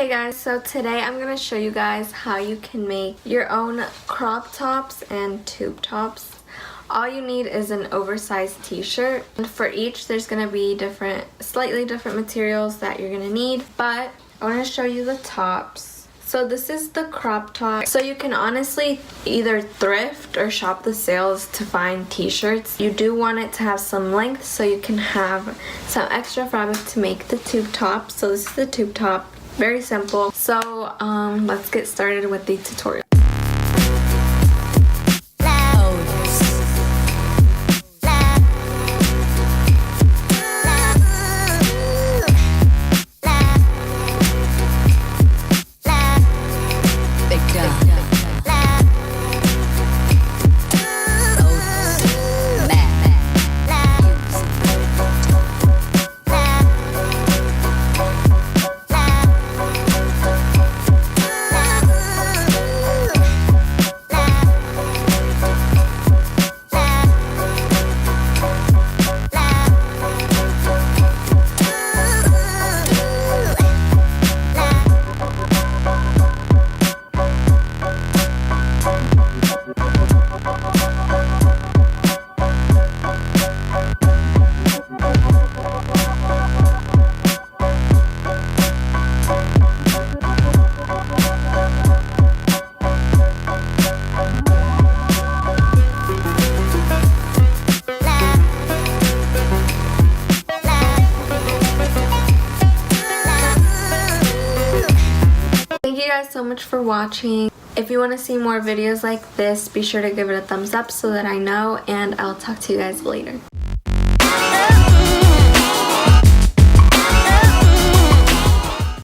Hey guys, so today I'm going to show you guys how you can make your own crop tops and tube tops. All you need is an oversized t-shirt, and for each there's going to be slightly different materials that you're going to need, but I want to show you the tops. So this is the crop top. So you can honestly either thrift or shop the sales to find t-shirts. You do want it to have some length so you can have some extra fabric to make the tube top. So this is the tube top. Very simple. So let's get started with the tutorial. Thank you guys so much for watching. If you want to see more videos like this, be sure to give it a thumbs up so that I know, and I'll talk to you guys later.